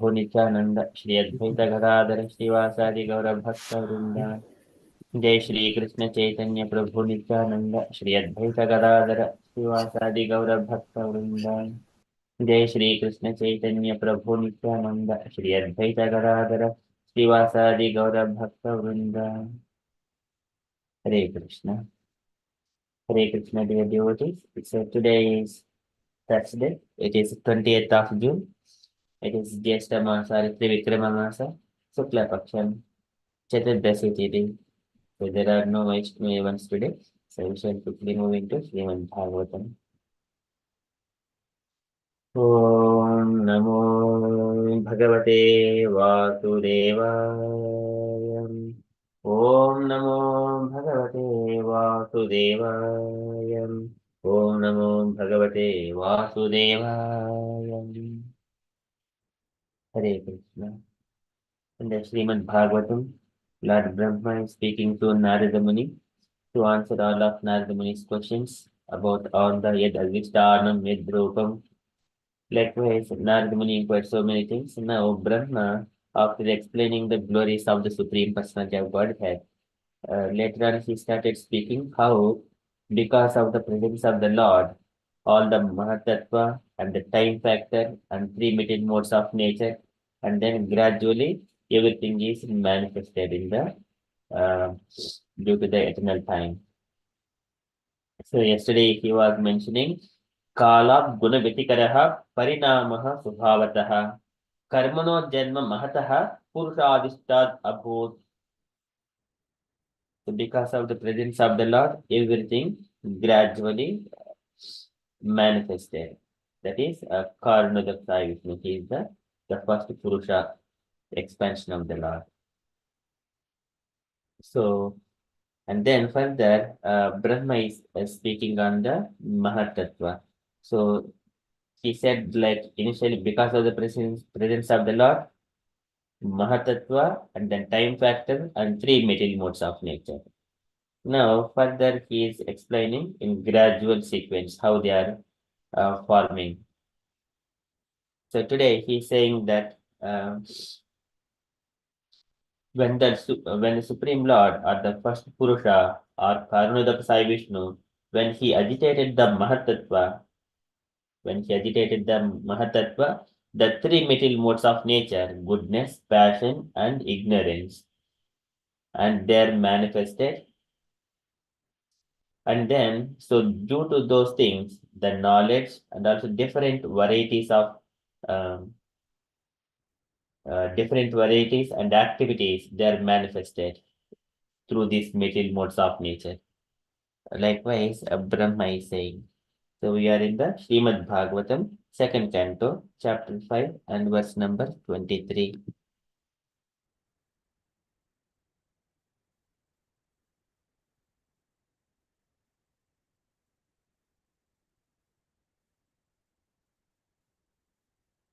प्रभु नित्यानंद श्री अद्वैत गदाधर श्रीवासादि गौर भक्त वृंदा। जय श्री कृष्ण चैतन्य प्रभु नित्यानंद श्री अद्वैत गदाधर श्रीवासादि गौर भक्त वृंदा। जय श्री कृष्ण चैतन्य प्रभु नित्यानंद श्री अद्वैत गदाधर श्रीवासादि गौर भक्त वृंदा। Hare Krishna, dear devotees. So today is Thursday. It is 20th of June. It is Jyeshtha Masa, Trivikrama Masa, Sukla Paksham, Chaturdasi Tithi. So there are no Vaishnav events today. So we shall quickly move into Srimad Bhagavatam. Om Namo Bhagavate Vasudevaya. Om Namo Bhagavate Vasudevaya. Om Namo Bhagavate Vasudevaya. Hare Krishna. In the Srimad Bhagavatam, Lord Brahma is speaking to Narada Muni to answer all of Narada Muni's questions about all the Yad Advishtanam, Yad Rupam. Likewise, Narada Muni inquired so many things. Now, Brahma, after explaining the glories of the Supreme Personality of Godhead, later on he started speaking how, because of the presence of the Lord, all the Mahatattva and the time factor and three material modes of nature, and then gradually everything is manifested in the due to the eternal time. So yesterday he was mentioning Kala Guna Vitikaraha Parinamaha Subhavataha Karmano Janma Mahataha Purushadistad Abhut. So because of the presence of the Lord, everything gradually manifested. That is Karnadapta Vishnu. He is the first Purusha expansion of the Lord. So, and then further, Brahma is speaking on the Mahatattva. So, he said, like initially, because of the presence of the Lord, Mahatattva, and then time factor, and three material modes of nature. Now, further, he is explaining in gradual sequence how they are forming. So today he is saying that when the Supreme Lord or the first Purusha or Karunadaka Sai Vishnu, when he agitated the Mahatattva, the three material modes of nature, goodness, passion, and ignorance, and they're manifested. And then, so due to those things, the knowledge and also um, different varieties and activities, they're manifested through these material modes of nature. Likewise, Brahma is saying. So we are in the Srimad Bhagavatam, second canto, chapter 5 and verse number 23.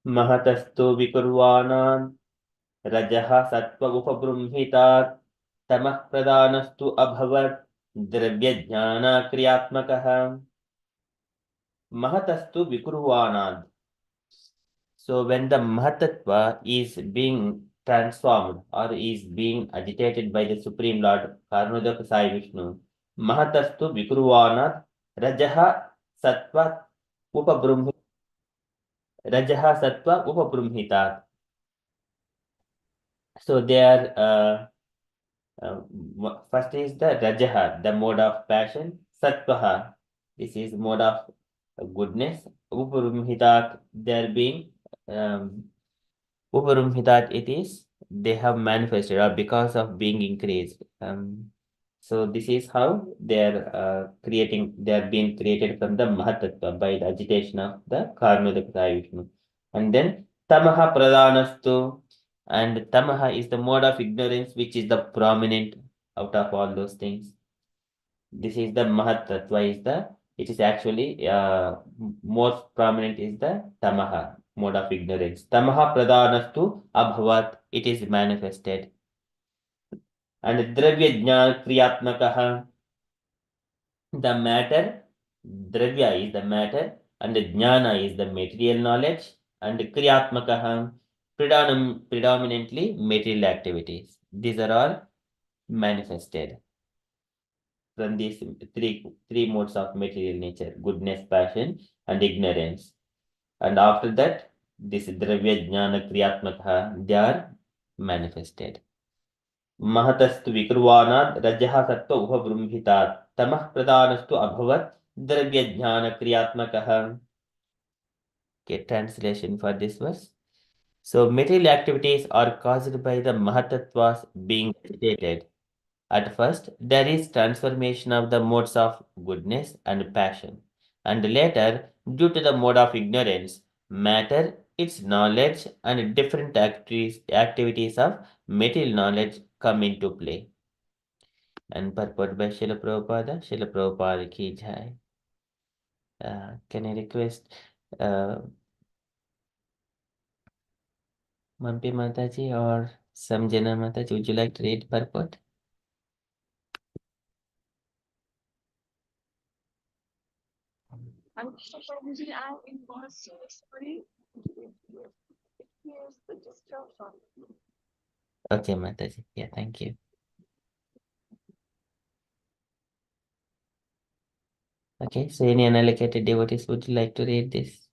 Mahatastu vikurvanan rajaha sattva upabrumbhitat tamah pradanastu abhavat dravya jnana kriyatmakaha mahatastu vikurvanad. So when the Mahatattva is being transformed or is being agitated by the Supreme Lord Karunadaka Sai Vishnu, Mahatastu Vikurvanat Rajaha Sattva Upabrumbhi Rajaha Sattva Upabrumbhitat. So there first is the Rajaha, the mode of passion, Sattvaha, this is mode of goodness, Upabrumbhitat, there being Uparumhitat it is, they have manifested or because of being increased. So this is how they are they are being created from the Mahatattva by the agitation of the Karnodakata Vishnu. And then Tamaha Pradanastu, and Tamaha is the mode of ignorance which is the prominent out of all those things. This is the Mahatattva it is actually most prominent is the Tamaha mode of ignorance. Tamaha pradanastu abhavat, it is manifested. And dravya jnana kriyatmakaha, the matter, dravya is the matter, and the jnana is the material knowledge, and kriyatmakaha, predominantly material activities. These are all manifested from these three modes of material nature: goodness, passion, and ignorance. And after that, this dravya jnana kriyatmaka, they are manifested. महतस्तु विकुर्वाणात् रजः सत्त्व उपबृंहितात् तमः प्रधानस्तु अभवत् द्रव्यज्ञान क्रियात्मकः. Okay, translation for this verse. So material activities are caused by the Mahatatvas being agitated. At first, there is transformation of the modes of goodness and passion, and later, due to the mode of ignorance, matter, its knowledge, and different activities of material knowledge come into play. And purport by Srila Prabhupada ki jai. Can I request Mampi Mataji or Samjana Mataji, would you like to read purport? I'm Prabhuji, I'm in Boston. Sorry. Here's the discussion. Okay, Mataji. Yeah, thank you. Okay, so any unallocated devotees would you like to read this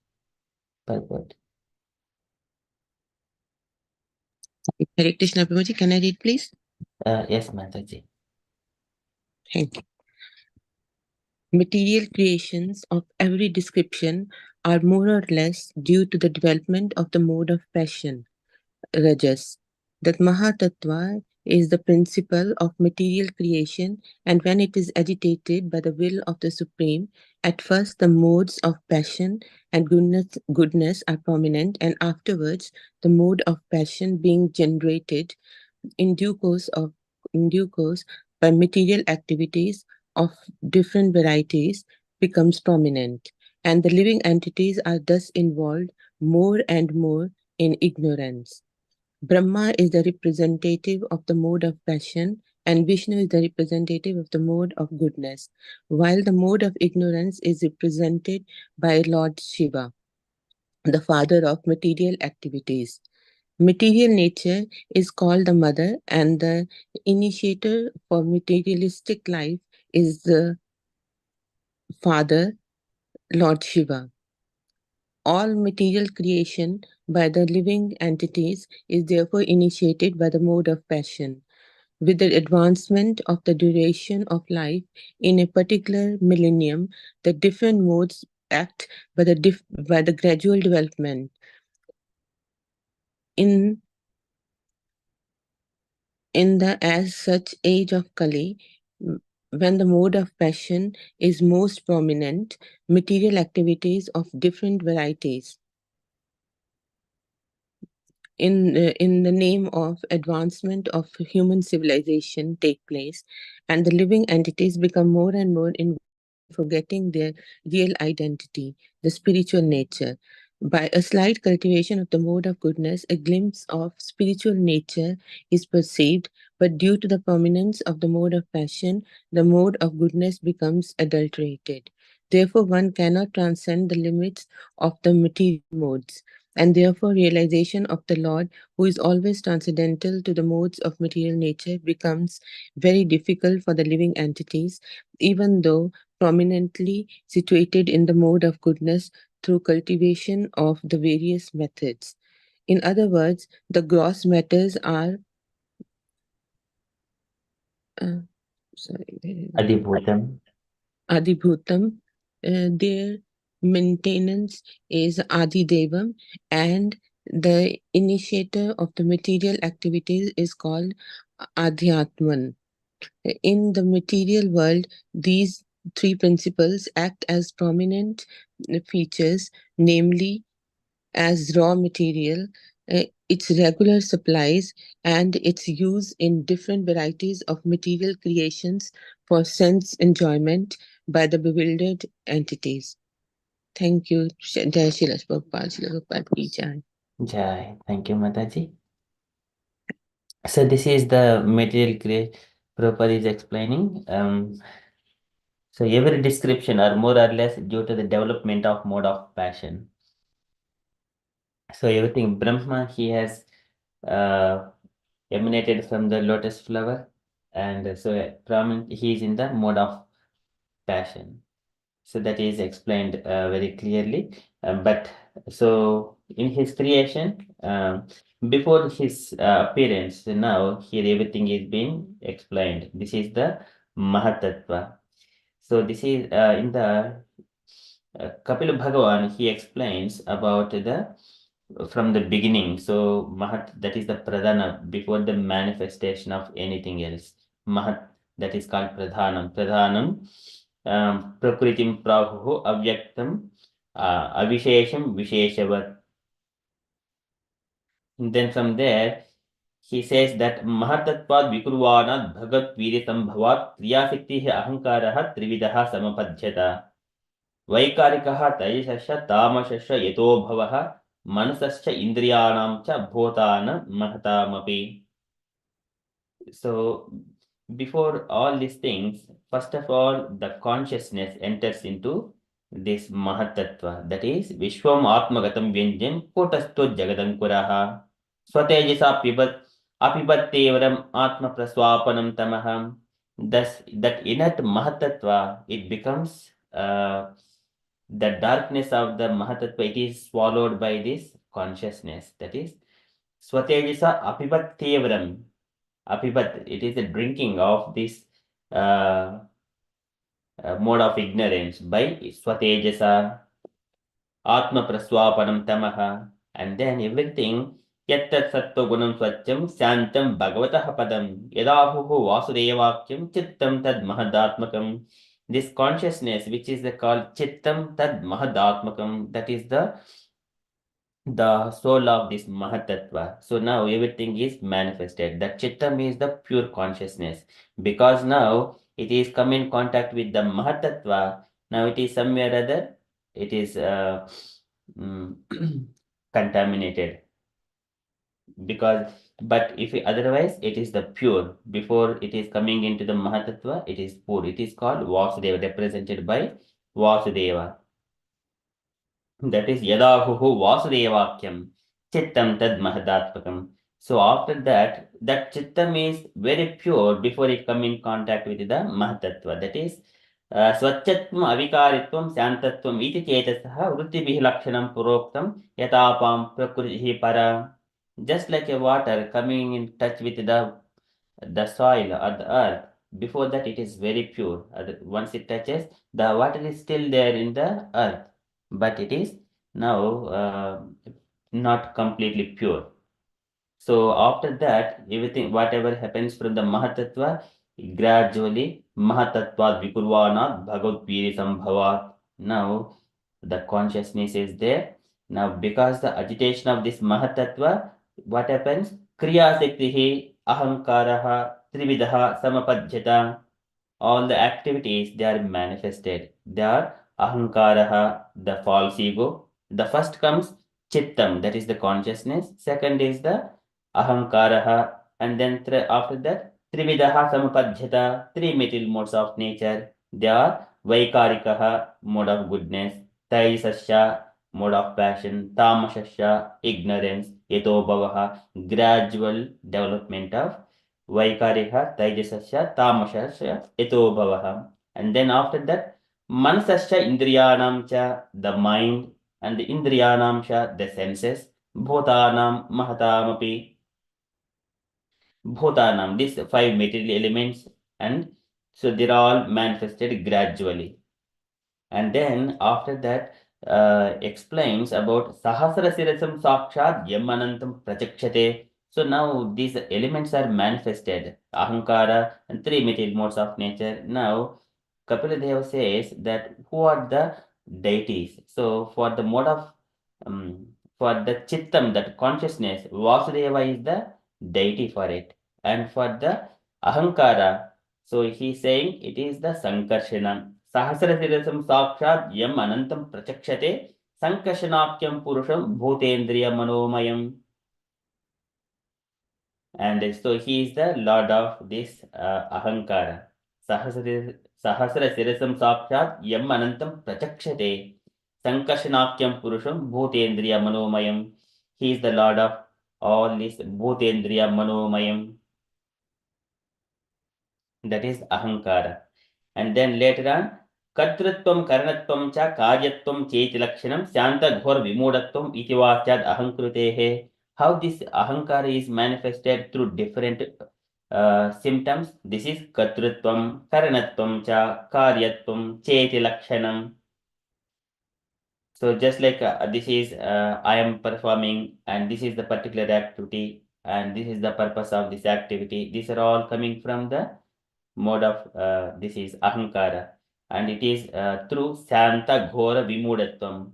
purport? Hare Krishna Prabhuji, can I read please? Yes, Mataji. Thank you. Material creations of every description are more or less due to the development of the mode of passion, rajas. That Mahatattva is the principle of material creation, and when it is agitated by the will of the Supreme, at first the modes of passion and goodness are prominent, and afterwards the mode of passion being generated in due course of in due course by material activities of different varieties becomes prominent, and the living entities are thus involved more and more in ignorance. Brahma is the representative of the mode of passion, and Vishnu is the representative of the mode of goodness, while the mode of ignorance is represented by Lord Shiva, the father of material activities. Material nature is called the mother, and the initiator for materialistic life is the father, Lord Shiva. All material creation by the living entities is therefore initiated by the mode of passion. With the advancement of the duration of life in a particular millennium, the different modes act by the gradual development. In in the as such age of Kali, when the mode of passion is most prominent, material activities of different varieties in the name of advancement of human civilization take place, and the living entities become more and more involved in forgetting their real identity, the spiritual nature. By a slight cultivation of the mode of goodness, a glimpse of spiritual nature is perceived, but due to the prominence of the mode of passion, the mode of goodness becomes adulterated. Therefore, one cannot transcend the limits of the material modes, and therefore realization of the Lord, who is always transcendental to the modes of material nature, becomes very difficult for the living entities, even though prominently situated in the mode of goodness through cultivation of the various methods. In other words, the gross matters are uh, sorry, Adibhutam. Adibhutam. Their maintenance is Adidevam, and the initiator of the material activities is called Adhyatman. In the material world, these three principles act as prominent features, namely as raw material, its regular supplies, and its use in different varieties of material creations for sense enjoyment by the bewildered entities. Thank you. Jai Shri Prabhupada, Shri Prabhupada ki jai. Jai. Thank you, Mataji. So this is the material Prabhupada is explaining. So every description are more or less due to the development of mode of passion. So everything Brahma, he has emanated from the lotus flower, and so Brahman, he is in the mode of passion. So that is explained very clearly. But so in his creation, before his appearance, now here everything is being explained. This is the Mahatattva. So this is in the Kapil Bhagavan, he explains about the from the beginning. So Mahat, that is the Pradhana, before the manifestation of anything else. Mahat, that is called Pradhanam. Pradhanam, Prakritim Prahu, Avyaktam, Avishesham, Visheshavat. And then from there, he says that Mahatatvad Vikurvanat Bhagat Viritam Bhavat Kriyasakti Ahankaraha Trividaha Samapadhyata. वैकारिकः तैजसश्च तामसश्च यतो भवः मनसश्च इन्द्रियाणां च भूतान महतामपि. So before all these things, first of all, the consciousness enters into this Mahatattva, that is Vishwam Atmagatam Vyanjam Kotasto Jagadankurah Swatejasa Apibattevaram Atma Praswapanam Tamaham. Thus, that inert Mahatattva, it becomes the darkness of the Mahatattva, it is swallowed by this consciousness. That is Swatejasa Apibattevaram. Apibat, it is the drinking of this uh, mode of ignorance by Swatejasa, Atma Praswapanam Tamaha, and then everything Yattat Sattva Gunam Swacham Santam Bhagavataha Padam Yadahuhu Vasudevakyam Chittam Tad Mahadatmakam. This consciousness, which is the called Chittam Tad Mahadatmakam, that is the soul of this Mahatattva. So now everything is manifested. The Chittam is the pure consciousness. Because now it is come in contact with the Mahatattva, now it is somewhere other, it is mm, contaminated. Because, but if otherwise it is the pure. Before it is coming into the Mahatattva, it is pure. It is called Vasudeva, represented by Vasudeva. That is Yadahuhu Vasudevakyam Chittam Tad Mahadatmakam. So after that, that Chittam is very pure before it come in contact with the Mahatattva. That is Swachatvam Avikaritvam Santatvam Iti Chetasaha Vrittibihi Lakshanam Puroktam Yatapam Prakritihi Para. Just like a water coming in touch with the soil or the earth, before that it is very pure. Once it touches, the water is still there in the earth, but it is now not completely pure. So after that, everything, whatever happens from the Mahatattva, gradually Mahatattva Vikurvanat Bhagavad Sambhavat. Now the consciousness is there. Now because the agitation of this Mahatattva, what happens? Kriya Saktihi Ahankaraha Trividaha Samapadhyata. All the activities, they are manifested. They are Ahankaraha, the false ego. The first comes Chittam, that is the consciousness. Second is the Ahankaraha, and then after that Trividaha Samapadhyata, three material modes of nature. They are Vaikarikaha, mode of goodness, Taisasya, mode of passion, Tamasasya, ignorance, Yeto Bhavaha, gradual development of Vaikariha, Taijasasya, Tamasasya, Yeto Bhavaha. And then after that, Manasasya Indriyanam cha, the mind, and the Indriyanam cha, the senses, Bhutanam Mahatamapi, Bhutanam, these five material elements, and so they're all manifested gradually. And then after that, explains about Sahasra Sirasam Sakshat Yamanantam Prajakshate. So now these elements are manifested, Ahankara and three material modes of nature. Now Kapila Deva says that who are the deities? So for the mode of for the Chittam, that consciousness, Vasudeva is the deity for it. And for the Ahankara, so he's saying it is the Sankarshanam. Sahasrasirasam Sakshat Yam Anantam Prachakshate Sankashanakyam Purusham Bhutendriya Manomayam. And so he is the lord of this Ahankara. Sahasrasirasam Sakshat Yam Anantam Prachakshate Sankashanakyam Purusham Bhutendriya Manomayam. He is the Lord of all this Bhutendriya Manomayam. That is Ahankara. And then later on, Kartritvam Karanatvam cha Karyatvam cheti lakshanam Shanta Ghor Vimudatvam iti vasyad Ahankrutehe. How this Ahankara is manifested through different symptoms. This is Kartritvam, Karanatvam cha Karyatvam cheti lakshanam. So just like this is I am performing and this is the particular activity and this is the purpose of this activity. These are all coming from the mode of this is ahankara and it is through Santa Ghora Vimudatvam.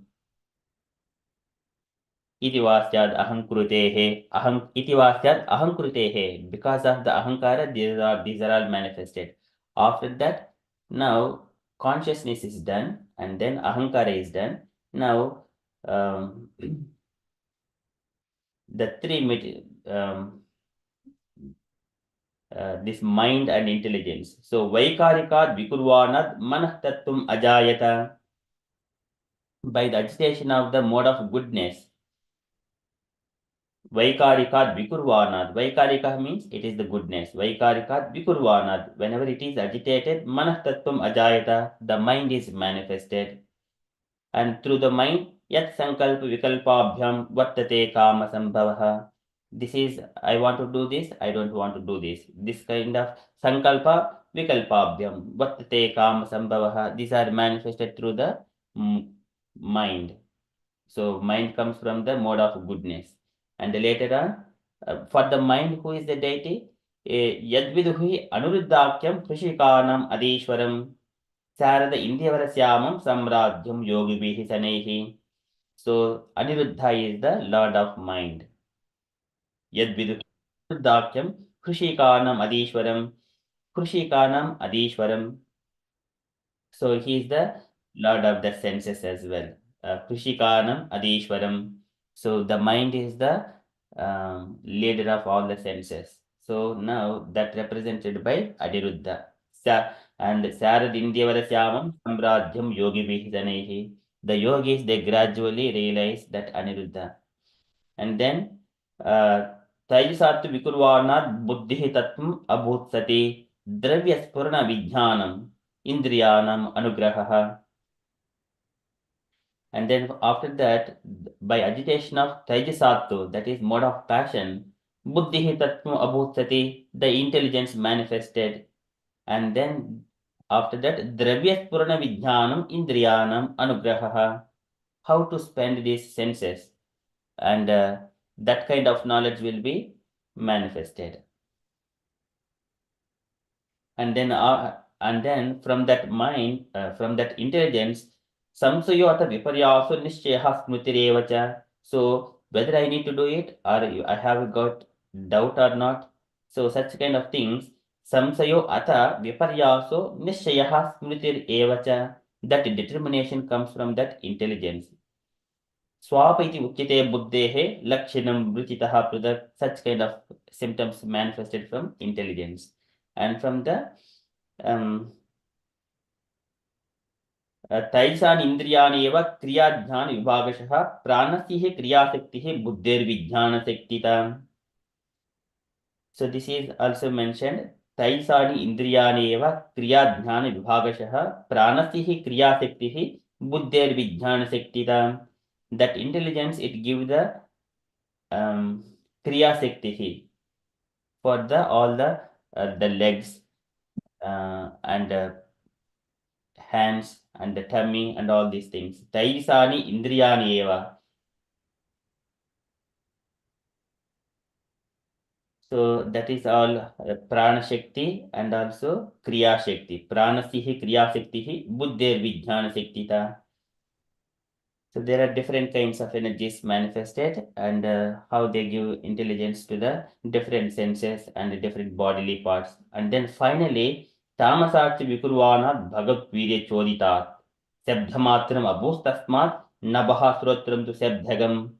Iti vasyad ahankrutehe. Iti vasyad ahankrutehe. Because of the ahankara, these are all manifested. After that, now consciousness is done and then ahankara is done. Now the three this mind and intelligence. So vaikarikat vikurvanad manah tattvam ajayata. By the agitation of the mode of goodness. Vaikarikat vikurvanad. Vaikarika means it is the goodness. Vaikarikat vikurvanad. Whenever it is agitated, manah tattvam ajayata. The mind is manifested. And through the mind, yat sankalpa vikalpabhyam vartate kama sambhavaha. This is, I want to do this, I don't want to do this. This kind of sankalpa vikalpabhyam vartate kama sambhavaha. These are manifested through the mind. So mind comes from the mode of goodness. And later on, for the mind, who is the deity? Yadviduhi anuruddhakyam krishikanam adishwaram Sarada Indyavarashyamam Samradhyam Yogibihi Sanehi. So Aniruddha is the Lord of Mind. Yadvidu Dakyam Krishikanam Adishwaram. Krishikanam Adishwaram. So he is the Lord of the senses as well. Krishikanam Adishwaram. So the mind is the leader of all the senses. So now that represented by Adiruddha. And Sarad Indyavarashyamam Samradhyam Yogi Vihisanehi. The yogis, they gradually realize that Aniruddha. And then Taijasattu Vikurvanad Buddhi Tattvam Abhutsati Dravya Spurna Vijnanam Indriyanam Anugrahaha. And then after that, by agitation of Taijasattu, that is mode of passion, Buddhi Tattvam Abhutsati, the intelligence manifested. And then after that, Dravya Spurna Vijnanam Indriyanam Anugrahaha. How to spend these senses. And that kind of knowledge will be manifested. And then from that mind, from that intelligence, samsayota viparyaso nishcheha smritirevacha. So whether I need to do it or I have got doubt or not. So such kind of things, samsayo ata viparyaso nishcheha smritirevacha. That determination comes from that intelligence. Swapa iti uchite buddhehe lakshanam vruchitaha prudak. Such kind of symptoms manifested from intelligence. And from the तैसान इंद्रियाणि एव क्रियाज्ञान विभागशः प्राणस्य क्रियाशक्तिः बुद्धिर्विज्ञानशक्तिता. So this is also mentioned. तैसानि इंद्रियाणि एव क्रियाज्ञान विभागशः प्राणस्य क्रियाशक्तिः बुद्धिर्विज्ञानशक्तिता. That intelligence, it gives the kriyashaktihi for the all the legs and hands and the tummy and all these things. Taisani indriyani eva. So that is all prana shakti and also kriya shakti. Pranasihi kriya shaktihi buddhir vijnana shaktita. So there are different kinds of energies manifested and how they give intelligence to the different senses and the different bodily parts. And then finally, tamasarchi vikurvana bhagat virya choditat. Sabdhamatram abhustasmat nabaha srotram to sabdhagam.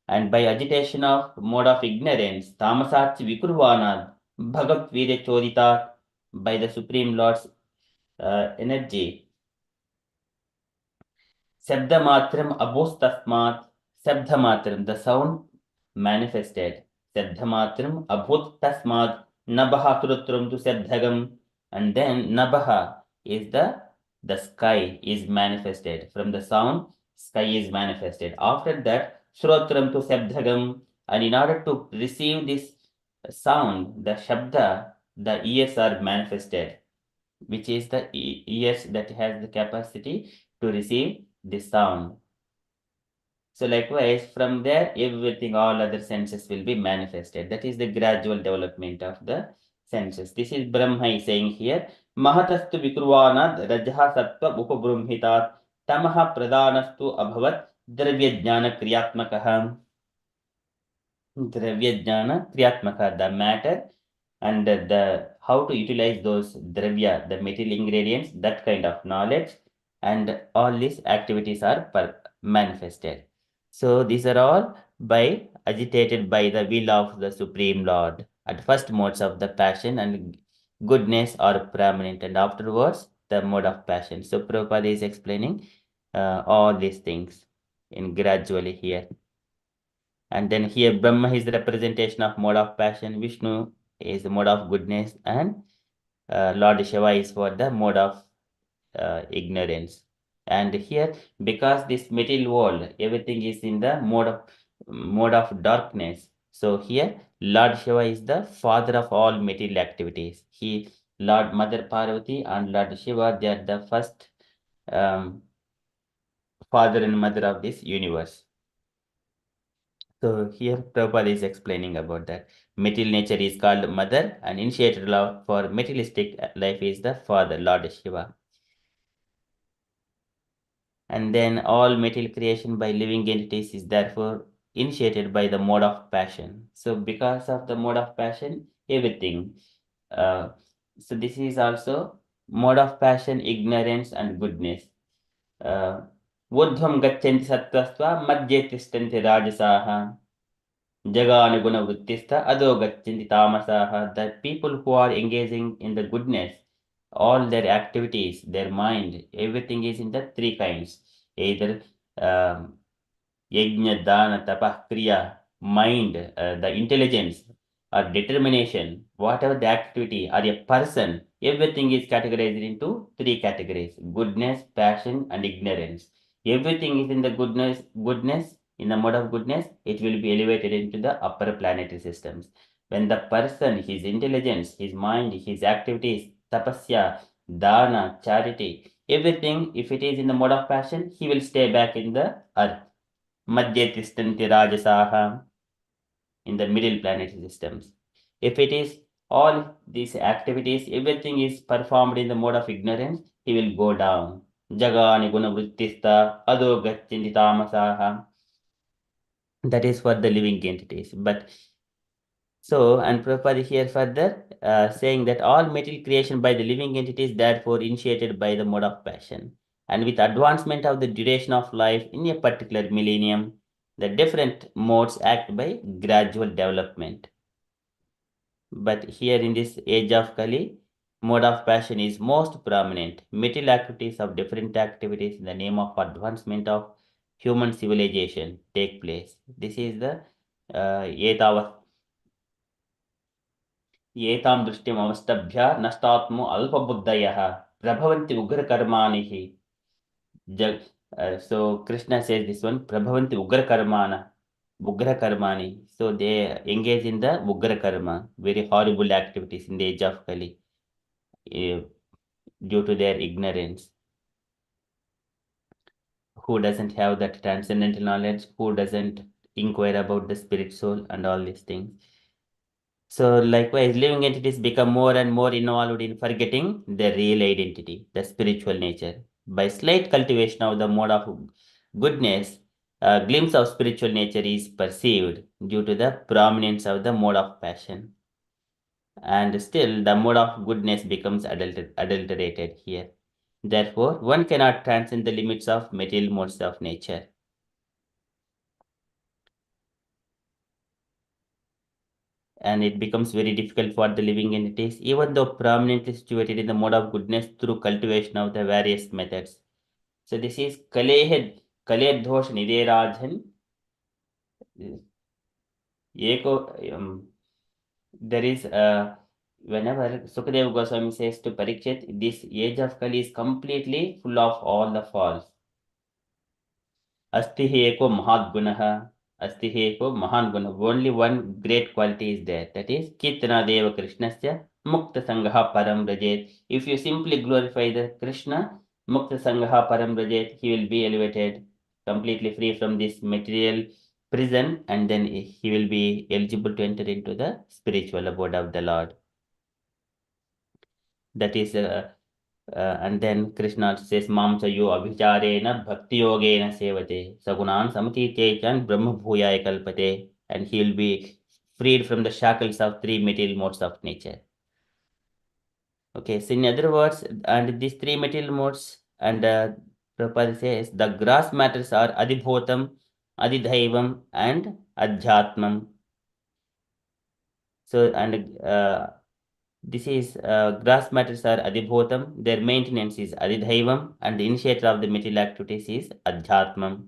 And by agitation of mode of ignorance, tamasarchi vikurvana bhagat virya choditat, by the Supreme Lord's energy. Sabdamatram abhustasmat, Sabdamatram, the sound manifested. Saddhamatram abhut tasmad nabaha turutram tu saddhagam. And then nabaha is the sky is manifested. From the sound, sky is manifested. After that, shrotram to saddhagam. And in order to receive this sound, the shabda, the ears are manifested, which is the ears that has the capacity to receive the sound. So likewise, from there, everything, all other senses will be manifested. That is the gradual development of the senses. This is Brahma is saying here, Mahatastu Vikruvana Rajaha Sattva Upabrumhitat Tamaha Pradanastu Abhavat Dravya Jnana Kriyatmakaha. Dravya Jnana Kriyatmaka, the matter and the how to utilize those dravya, the material ingredients, that kind of knowledge, and all these activities are manifested. So these are all by agitated by the will of the Supreme Lord. At first modes of the passion and goodness are prominent, and afterwards the mode of passion. So Prabhupada is explaining all these things in gradually here. And then here Brahma is the representation of mode of passion, Vishnu is the mode of goodness, and Lord Shiva is for the mode of ignorance. And here, because this material world, everything is in the mode of darkness. So here, Lord Shiva is the father of all material activities. He, Lord Mother Parvati and Lord Shiva, they are the first father and mother of this universe. So here Prabhupada is explaining about that. Material nature is called mother, and initiated love for materialistic life is the father, Lord Shiva. And then all material creation by living entities is therefore initiated by the mode of passion. So because of the mode of passion, everything. So this is also mode of passion, ignorance and goodness. Urdhvam gachanti sattvastva madhye tistanti rajasaha. Jaganuguna vrittistha adho gachanti tamasaha. The people who are engaging in the goodness, all their activities, their mind, everything is in the three kinds. Either yajna, dana, tapah, kriya, mind, the intelligence or determination, whatever the activity or a person, everything is categorized into three categories: goodness, passion, and ignorance. Everything is in the goodness, in the mode of goodness, it will be elevated into the upper planetary systems. When the person, his intelligence, his mind, his activities, tapasya, dana, charity, everything, if it is in the mode of passion, he will stay back in the earth. Madhya tistanti rajasaha, in the middle planetary systems. If it is all these activities, everything is performed in the mode of ignorance, he will go down. Jagani guna vrittista adho gachanti tamasaha. That is for the living entities. But so, and Prabhupada here further saying that all material creation by the living entities therefore initiated by the mode of passion. And with advancement of the duration of life in a particular millennium, the different modes act by gradual development. But here in this age of Kali, mode of passion is most prominent. Material activities of different activities in the name of advancement of human civilization take place. This is the etavat एतां दृष्टिम् अवस्तभ्य नष्टात्मो अल्पबुद्धयः प्रभवन्ति उग्रकर्माणिः so Krishna says this one prabhavanti ugrakarmani, so they engage in the ugrakarma, very horrible activities in the age of Kali due to their ignorance. Who doesn't have that transcendental knowledge, who doesn't inquire about the spirit soul and all these things. So likewise, living entities become more and more involved in forgetting their real identity, the spiritual nature. By slight cultivation of the mode of goodness, a glimpse of spiritual nature is perceived due to the prominence of the mode of passion. And still, the mode of goodness becomes adulterated here. Therefore, one cannot transcend the limits of material modes of nature. And it becomes very difficult for the living entities, even though prominently situated in the mode of goodness through cultivation of the various methods. So this is Kalehe Dosh Nideradhan. There is whenever Sukadeva Goswami says to Parikshit, this age of Kali is completely full of all the faults. Asti he eko mahat gunaha, asti he eko mahan guna. Only one great quality is there. That is Kirtana Deva Krishnasya Mukta Sangaha Param Rajet. If you simply glorify the Krishna, Mukta Sangaha Param Rajet, he will be elevated, completely free from this material prison, and then he will be eligible to enter into the spiritual abode of the Lord. That is and then Krishna says mamsa yo abhicharena bhakti yogena sevate sagunan samatite chan brahma bhuyaya kalpate, and he will be freed from the shackles of three material modes of nature. Okay, so in other words, and these three material modes, and Prabhupada says the gross matters are adibhotam, adidhaivam, and adhyatmam. So, and this is gross matters are adibhotam, their maintenance is adidhaivam, and the initiator of the material activities is adhyatmam.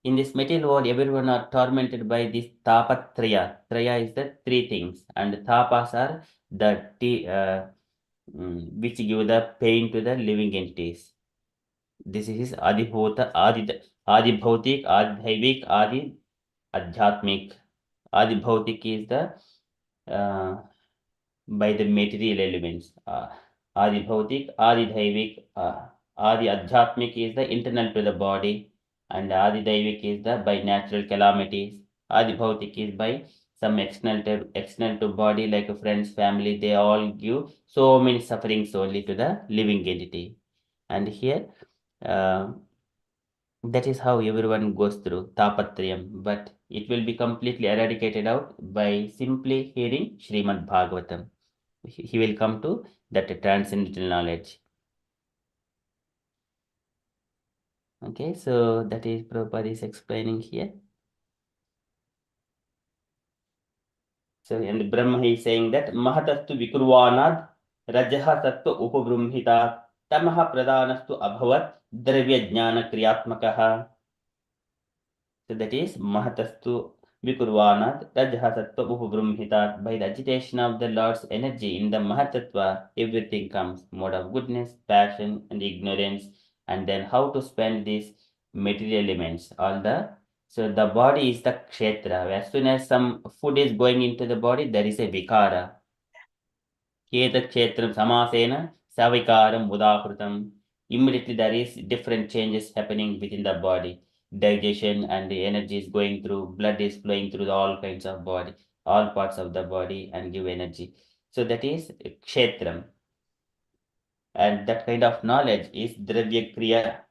In this material world, everyone are tormented by this tapatraya. Traya is the three things, and tapas are the which give the pain to the living entities. This is adibhota, adibhautik, adidhaivik, adi adhyatmik. Adibhautik is the by the material elements. Adi Bhautik, Adi Daivik, Adi Adhyatmik is the internal to the body, and Adi Daivik is the by natural calamities. Adi Bhautik is by some external to body, like friends, family, they all give so many sufferings only to the living entity. And here, that is how everyone goes through tapatriyam, but it will be completely eradicated out by simply hearing Srimad Bhagavatam. He will come to that transcendental knowledge. Okay, so that is Prabhupada is explaining here. So, and Brahma is saying that Mahatastu Vikurvanad Rajaha Sattva Upabrumhita Tamaha Pradanastu Abhavat Dravya Jnana Kriyatmakaha. So that is Mahatastu Vikurvanat Rajhasattva Upabrumhita. By the agitation of the Lord's energy in the Mahatattva, everything comes. Mode of goodness, passion, and ignorance, and then how to spend these material elements. So the body is the kshetra. As soon as some food is going into the body, there is a vikara. Keta kshetram samasena savikaram udakrutam. Immediately there is different changes happening within the body. Digestion and the energy is going through, blood is flowing through all kinds of body, all parts of the body, and give energy. So that is kshetram. And that kind of knowledge is dravya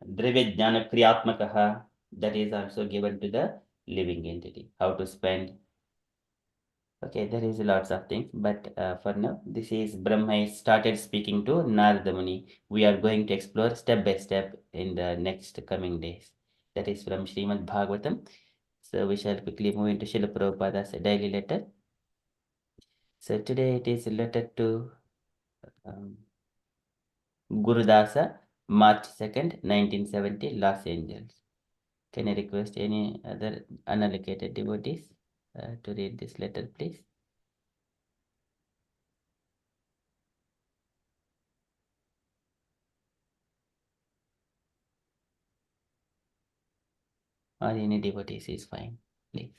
jnana kriyatmakaha. That is also given to the living entity. How to spend. Okay, there is lots of things, but for now, this is Brahma started speaking to Narada Muni. We are going to explore step by step in the next coming days. That is from Srimad Bhagavatam. So we shall quickly move into Srila Prabhupada's daily letter. So today it is a letter to Gurudasa, March 2nd, 1970, Los Angeles. Can I request any other unallocated devotees to read this letter, please? Or any devotees is fine, please.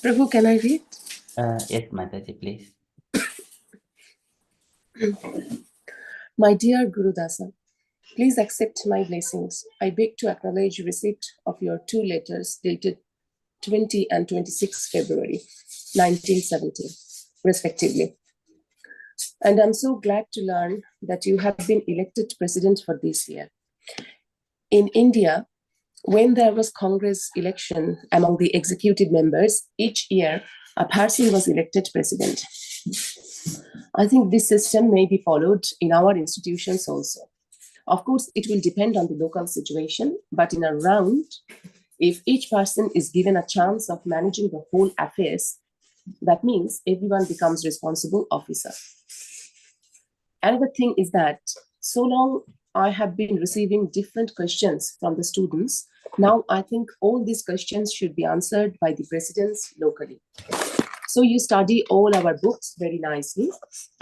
Prabhu, can I read? Yes, Mataji, please. My dear Gurudasa, please accept my blessings. I beg to acknowledge receipt of your two letters dated 20 and 26 February 1970, respectively. And I'm so glad to learn that you have been elected president for this year. In India, when there was Congress election among the executive members, each year a person was elected president. I think this system may be followed in our institutions also. Of course, it will depend on the local situation, but in a round, if each person is given a chance of managing the whole affairs, That means everyone becomes responsible officer. Another thing is that so long I have been receiving different questions from the students, now I think all these questions should be answered by the presidents locally. So you study all our books very nicely,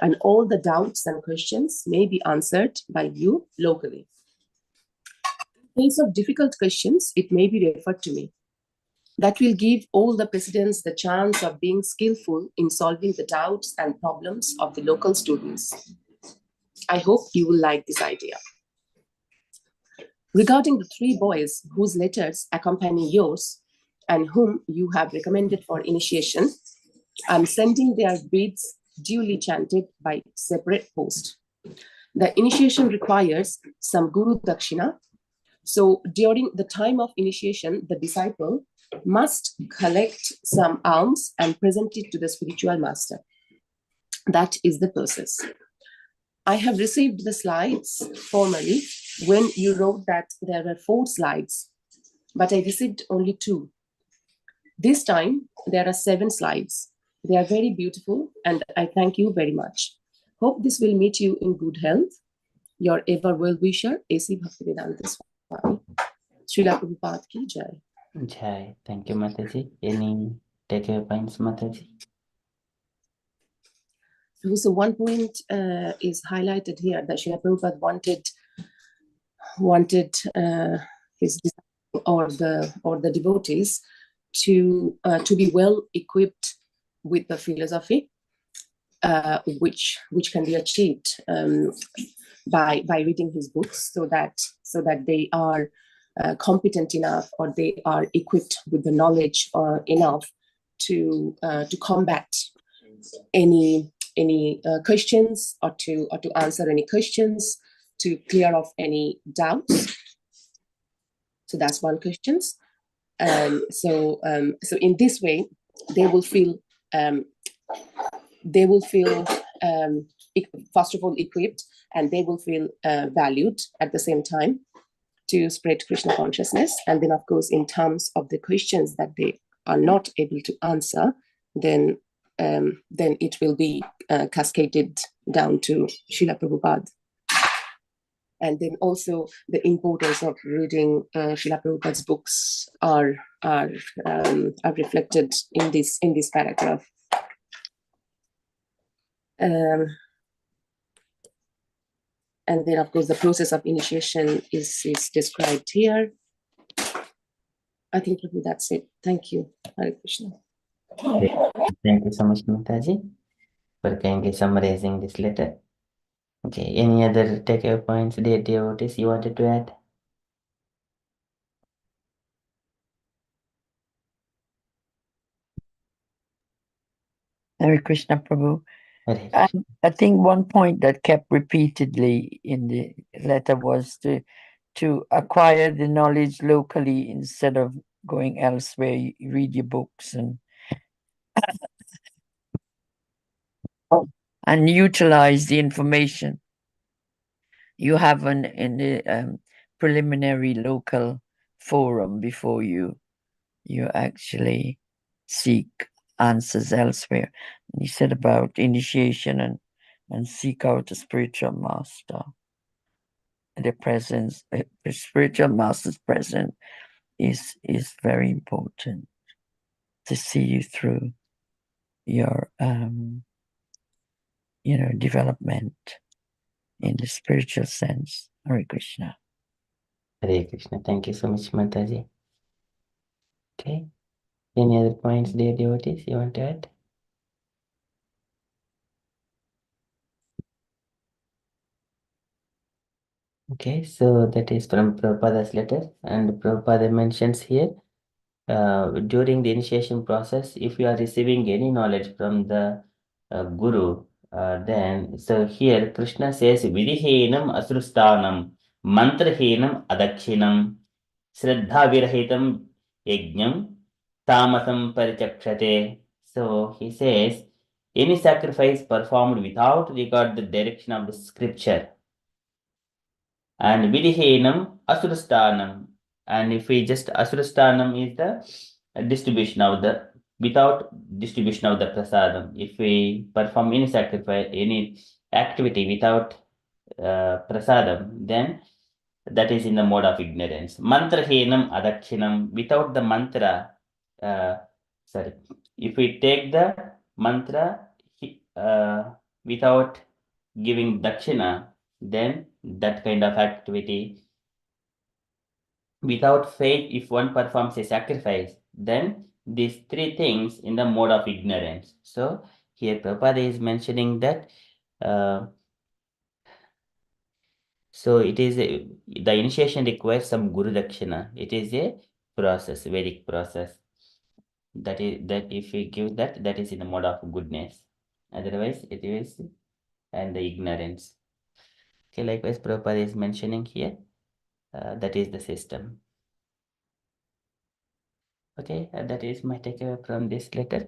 and all the doubts and questions may be answered by you locally. In case of difficult questions, it may be referred to me. That will give all the presidents the chance of being skillful in solving the doubts and problems of the local students. I hope you will like this idea. Regarding the 3 boys whose letters accompany yours and whom you have recommended for initiation, I'm sending their beads duly chanted by separate post. The initiation requires some Guru Dakshina. So during the time of initiation, the disciple must collect some alms and present it to the spiritual master. That is the process. I have received the slides formally when you wrote that there were 4 slides, but I received only 2. This time, there are 7 slides. They are very beautiful, and I thank you very much. Hope this will meet you in good health. Your ever well-wisher, A.C. Bhaktivedanta Swami. Srila Prabhupada ki jai. Jai. Thank you, Mataji. Any takeaway points, Mataji? So one point is highlighted here that Srila Prabhupada wanted his disciples or the devotees to be well equipped with the philosophy, which can be achieved by reading his books, so that they are competent enough, or they are equipped with the knowledge enough to combat any questions, or to answer any questions, to clear off any doubts. So that's one question. So in this way, they will feel first of all equipped, and they will feel valued at the same time to spread Krishna consciousness. And then, of course, in terms of the questions that they are not able to answer, then it will be cascaded down to Srila Prabhupada. And then also the importance of reading Srila Prabhupada's books are reflected in this paragraph. And then, of course, the process of initiation is described here. I think that's it. Thank you. Hare Krishna. Thank you so much, Mataji, for kindly summarizing this letter. Okay, any other takeaway points, dear devotees, you wanted to add? Hare Krishna Prabhu. Hare Krishna. I think one point that kept repeatedly in the letter was to acquire the knowledge locally instead of going elsewhere. You read your books and utilize the information you have in the preliminary local forum before you actually seek answers elsewhere. And he said about initiation and seek out a spiritual master. The presence, the spiritual master's presence is very important to see you through your development in the spiritual sense. Hare Krishna. Hare Krishna. Thank you so much, Mataji. Okay. Any other points, dear devotees, you want to add? Okay, so that is from Prabhupada's letter, and Prabhupada mentions here, during the initiation process, if you are receiving any knowledge from the Guru, then, so here Krishna says, Vidihenam asrustanam, mantrahenam adakshinam, Shraddha virahitam yajnam, tamasam parichakshate. So he says, any sacrifice performed without regard the direction of the scripture, and Vidihenam Asurastanam. And if we just Asurastanam is the distribution of the without distribution of the prasadam. If we perform any sacrifice, any activity without prasadam, then that is in the mode of ignorance. Mantra henam adakshinam, without the mantra, uh, sorry, if we take the mantra without giving dakshina, then that kind of activity, without faith, if one performs a sacrifice, then these three things in the mode of ignorance. So here Prabhupada is mentioning that so it is the initiation requires some Guru Dakshina. It is a process, Vedic process. That if we give that, that is in the mode of goodness. Otherwise, it is and the ignorance. Okay, likewise, Prabhupada is mentioning here. That is the system. Okay, that is my takeaway from this letter.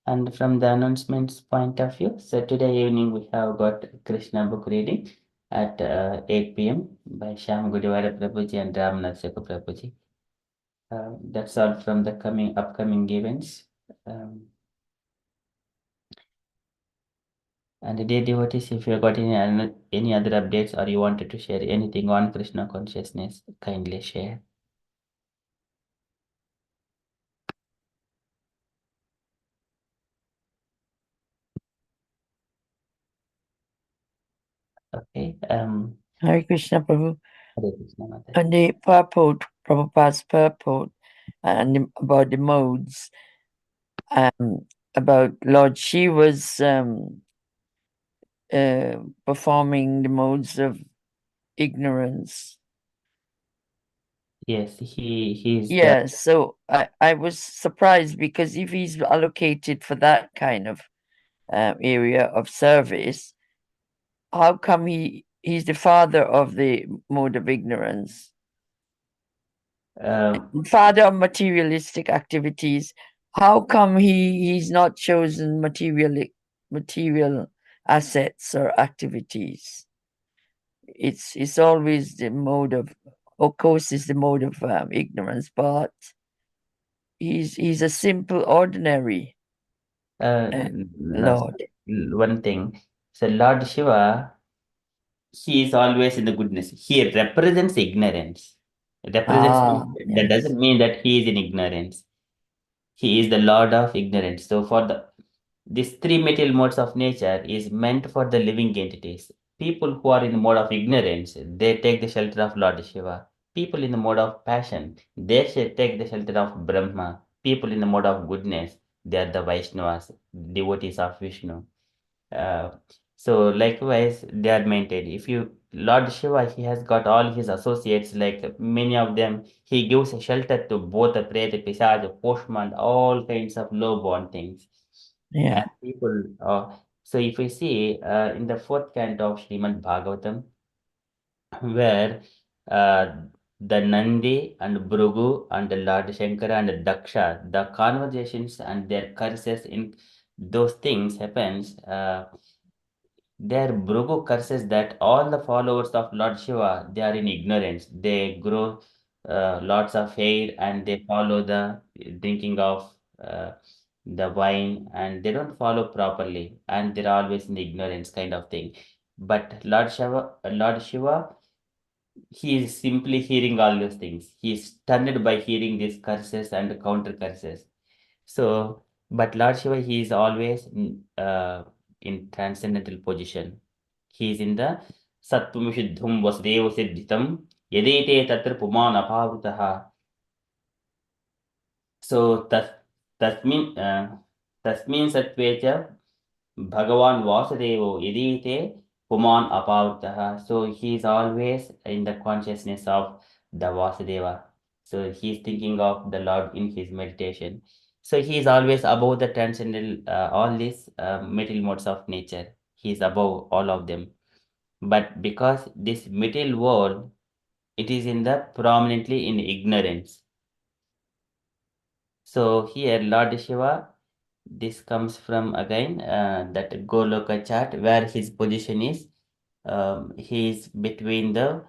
And from the announcements point of view, so today evening we have got Krishna book reading at 8 p.m. by Shyam Gudivara Prabhuji and Ramnath Sekha Prabhuji. That's all from the upcoming events. And dear devotees, if you have got any other updates or you wanted to share anything on Krishna consciousness, kindly share. Okay. Hare Krishna Prabhu. Hare Krishna Mata. And the purport, Prabhupada's purport, and about the modes, about Lord Shiva's performing the modes of ignorance. Yes, he's Yeah, so I was surprised because if he's allocated for that kind of area of service, how come he's the father of the mode of ignorance? Father of materialistic activities. How come he's not chosen material assets or activities? It's always the mode of course, is the mode of ignorance, but he's a simple, ordinary no, Lord. one thing. So Lord Shiva, he is always in the goodness. He represents ignorance. That Yes. doesn't mean that he is in ignorance. He is the Lord of ignorance. So for these three material modes of nature is meant for the living entities. People who are in the mode of ignorance, they take the shelter of Lord Shiva. People in the mode of passion, they take the shelter of Brahma. People in the mode of goodness, they are the Vaishnavas, devotees of Vishnu. Uh, so likewise, they are maintained. If you Lord Shiva, he has got all his associates, like many of them, he gives a shelter to both the Preta, Pisaj, Postman, all kinds of low-born things. Yeah. And people, so if we see in the fourth canto of Srimad Bhagavatam, where the Nandi and Bhrigu and the Lord Shankara and Daksha, the conversations and their curses in those things happens. Their Bhrigu curses that all the followers of Lord Shiva, they are in ignorance. They grow lots of hair and they follow the drinking of the wine and they don't follow properly and they're always in ignorance kind of thing. But Lord Shiva, he is simply hearing all those things. He is stunned by hearing these curses and counter curses. So, but Lord Shiva, he is always in transcendental position. He is in the Sattvamushuddham Vasudeva Siddhitam Yadete Tatra Puman Apavutaha. So, Tasmin Satvecha Bhagavan Vasudevo Yadite Puman Apavutaha. So, he is always in the consciousness of the Vasudeva. So, he is thinking of the Lord in his meditation. So, he is always above the transcendental, all these material modes of nature. He is above all of them. But because this material world, it is in the prominently in ignorance. So here Lord Shiva, this comes from again that Goloka chart where his position is. He is between the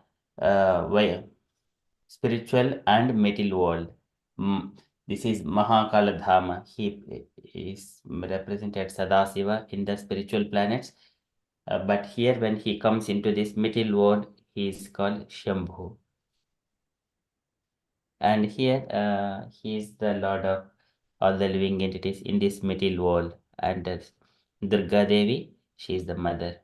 spiritual and material world. This is Mahakala Dhama. He is represented Sadasiva in the spiritual planets. But here, when he comes into this material world, he is called Shambhu. And here, he is the Lord of all the living entities in this material world. And Durga Devi, she is the mother.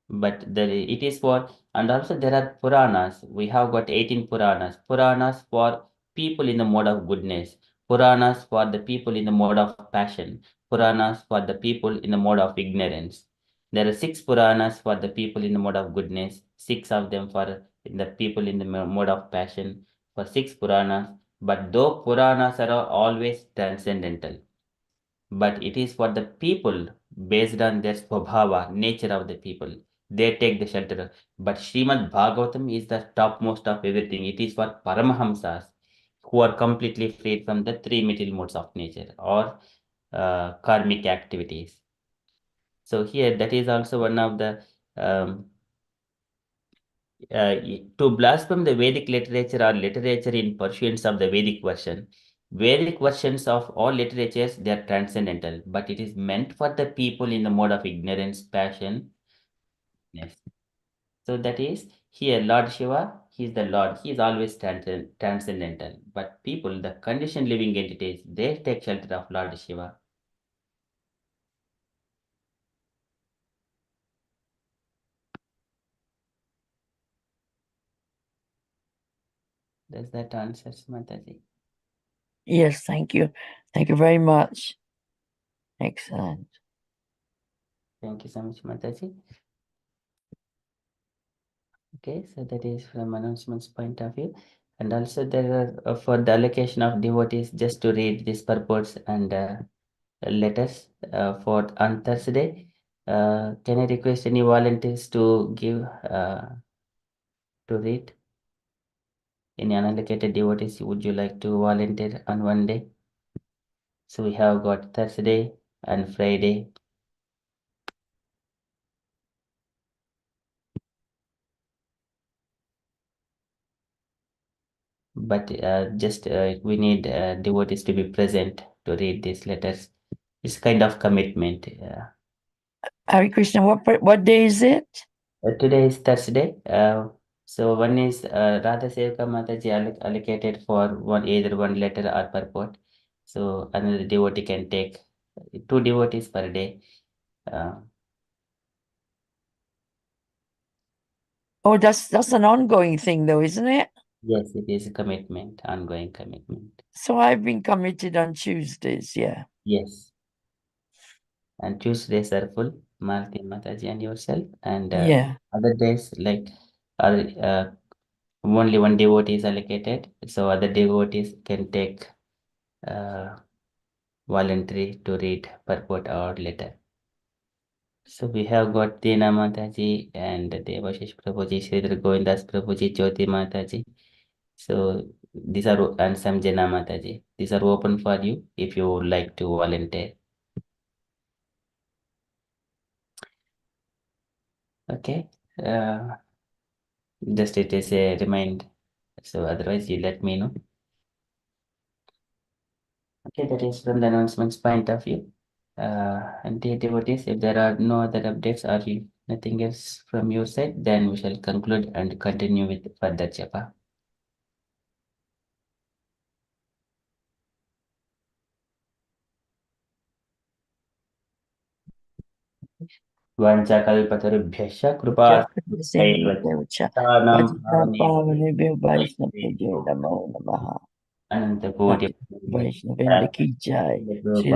But it is for, and also there are Puranas. We have got 18 Puranas. Puranas for people in the mode of goodness. Puranas for the people in the mode of passion. Puranas for the people in the mode of ignorance. There are 6 Puranas for the people in the mode of goodness, 6 of them for the people in the mode of passion, for 6 Puranas. But though Puranas are always transcendental, but it is for the people based on their swabhava, nature of the people. They take the shelter. But Srimad Bhagavatam is the topmost of everything. It is for Paramahamsas who are completely freed from the 3 material modes of nature or karmic activities. So here, that is also one of the to blaspheme the Vedic literature or literature in pursuance of the Vedic version. Vedic versions of all literatures, they are transcendental, but it is meant for the people in the mode of ignorance, passion. Yes. So that is here, Lord Shiva, he is the Lord. He is always transcendental. But people, the conditioned living entities, they take shelter of Lord Shiva. Does that answer, Mataji? Yes, thank you. Thank you very much. Excellent. Thank you so much, Mataji. Okay, so that is from announcements point of view. And also there are for the allocation of devotees, just to read these purports and letters for on Thursday. Can I request any volunteers to give to read? Any unallocated devotees, would you like to volunteer on one day? So we have got Thursday and Friday. But just we need devotees to be present to read these letters. It's kind of commitment. Hare Krishna, what day is it? Today is Thursday. So one is Radha Sevaka Mataji allocated for either one letter or purport. So another devotee can take 2 devotees per day. Oh, that's an ongoing thing though, isn't it? Yes, it is a commitment, ongoing commitment. So I've been committed on Tuesdays, yeah. Yes. And Tuesdays are full, Malti Mataji and yourself. And Yeah. other days, like only one devotee is allocated. So other devotees can take voluntary to read purport or letter. So we have got Tina Mataji and Devashish Prabhuji, Sridhar Govindas Prabhuji, Jyoti Mataji. So these are, and Samjana Mataji. These are open for you if you would like to volunteer. Okay. Just it is a remind. So otherwise you let me know. Okay, that is from the announcements point of view. And dear devotees, if there are no other updates or nothing else from your side, then we shall conclude and continue with further japa. वाञ्छाकल्पतरुभ्यश्च कृपा नमो नमः अनंत कोटि वैष्णवेंद्र की जय श्री